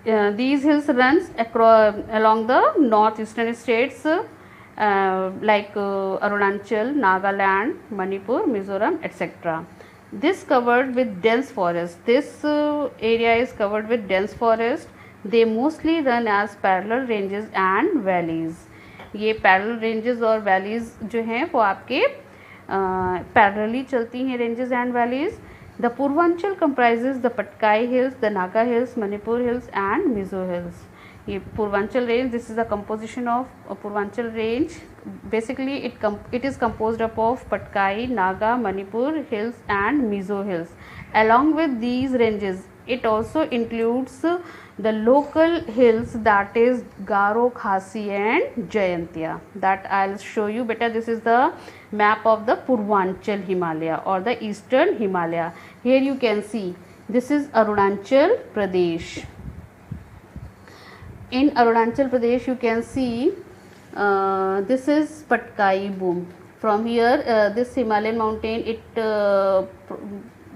these hills runs across along the northeastern states like Arunachal, Nagaland, Manipur, Mizoram, etc. This covered with dense forest. This area is covered with dense forest. They mostly run as parallel ranges and valleys. ये parallel ranges और valleys जो हैं वो आपके parallelly चलती हैं, ranges and valleys. The Purvanchal comprises the Patkai hills, the Naga hills, Manipur hills and Mizo hills. ये Purvanchal range, this is the composition of Purvanchal range. Basically it is composed up of Patkai, Naga, Manipur hills and Mizo hills. Along with these ranges, it also includes the local hills, that is Garo, Khasi and Jayantia. That I'll show you better. This is the map of the Purvanchal Himalaya or the Eastern Himalaya. Here you can see this is Arunachal Pradesh. In Arunachal Pradesh you can see this is Patkai Boom. From here this Himalayan mountain,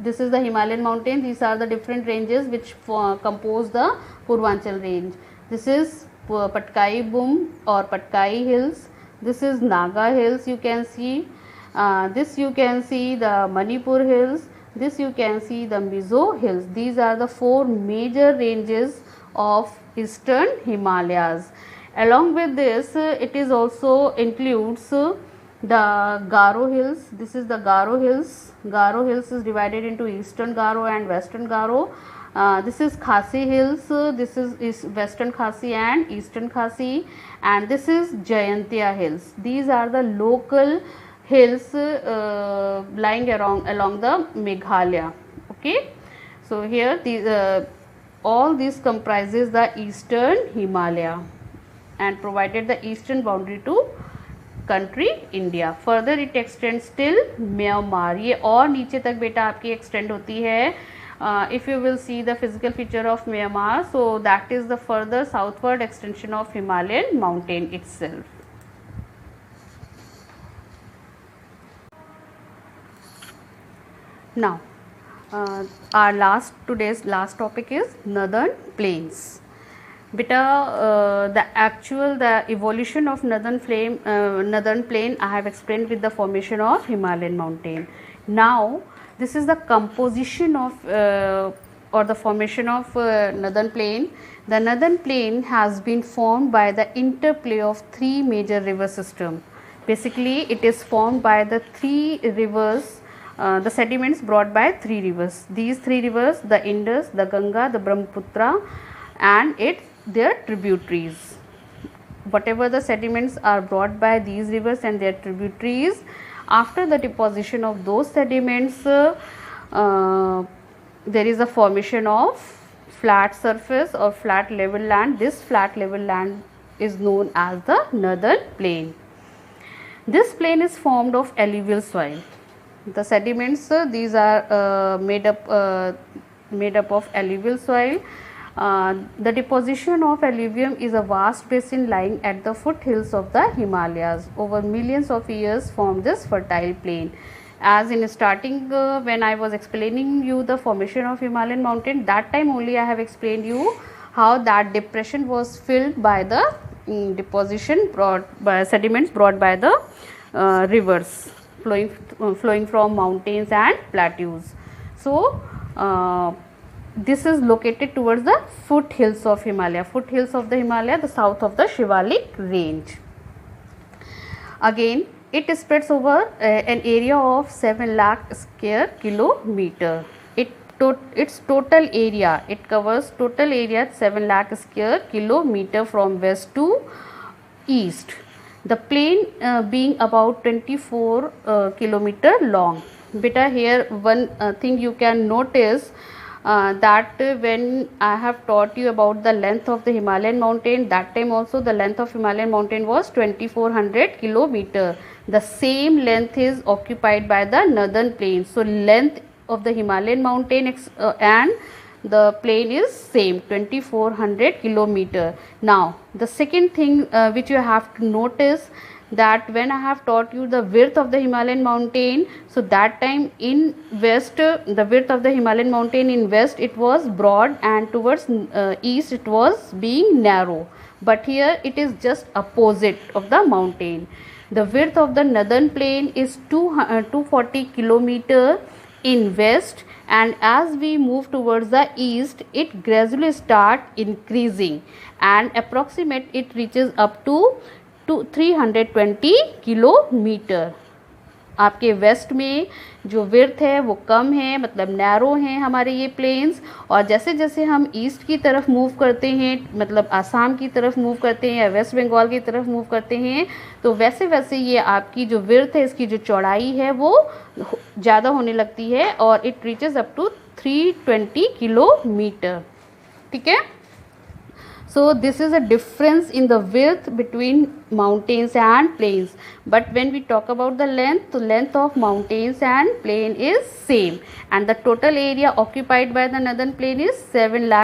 this is the Himalayan mountain. These are the different ranges which compose the Purvanchal range. This is Patkai Boom or Patkai hills. This is Naga hills, you can see. This you can see the Manipur hills. This you can see the Mizo hills. These are the four major ranges of Eastern Himalayas. Along with this, it is also includes the Garo hills. This is the Garo hills. Garo hills is divided into Eastern Garo and Western Garo. This is Khasi hills. This is Western Khasi and Eastern Khasi, and this is Jayantia hills. These are the local hills lying along the Meghalaya. Okay, so here these all these comprises the Eastern Himalaya and provided the eastern boundary to country India. Further it extends till Myanmar. ये और नीचे तक बेटा आपकी extend होती है. If you will see the physical feature of Myanmar, so that is the further southward extension of Himalayan mountain itself. Now our today's last topic is northern plains. Beta, the evolution of northern plain I have explained with the formation of Himalayan mountain. Now this is the composition of or the formation of northern plain. The northern plain has been formed by the interplay of three major river systems. Basically it is formed by the three rivers, the sediments brought by three rivers. These three rivers, the Indus, the Ganga, the Brahmaputra and their tributaries. Whatever the sediments are brought by these rivers and their tributaries, after the deposition of those sediments there is a formation of flat surface or flat level land. This flat level land is known as the northern plain. This plain is formed of alluvial soil. The sediments these are made up of alluvial soil. The deposition of alluvium is a vast basin lying at the foothills of the Himalayas. Over millions of years formed this fertile plain. As in starting when I was explaining you the formation of Himalayan mountain, that time only I have explained you how that depression was filled by the deposition brought by sediments brought by the rivers flowing from mountains and plateaus. So this is located towards the foothills of Himalaya, the south of the Shivalik range. Again, it spreads over an area of 7 lakh square kilometer. Its total area, it covers total area 7 lakh square kilometer from west to east. The plain being about 24 kilometer long. Beta, here one thing you can notice that when I have taught you about the length of the Himalayan mountain, that time also the length of Himalayan mountain was 2400 kilometer. The same length is occupied by the northern plain. So length of the Himalayan mountain and the plain is same, 2400 kilometer. Now the second thing which you have to notice, that when I have taught you the width of the Himalayan mountain, so that time in west, the width of the Himalayan mountain in west it was broad, and towards east it was being narrow. But here it is just opposite of the mountain. The width of the northern plain is 240 kilometer in west, and as we move towards the east it gradually start increasing, and approximate it reaches up to 320 kilometre. आपके waste में जो विर्थ है वो कम है, मतलब narrow हैं हमारे ये प्लेन्स. और जैसे जैसे हम ईस्ट की तरफ मूव करते हैं, मतलब आसाम की तरफ मूव करते हैं या वेस्ट बंगाल की तरफ मूव करते हैं, तो वैसे वैसे ये आपकी जो विर्थ है, इसकी जो चौड़ाई है वो ज़्यादा होने लगती है, और it reaches up to 320 kilometre. ठीक है. So this is a difference in the width between mountains and plains. But when we talk about the length of mountains and plain is same, and the total area occupied by the northern plain is 7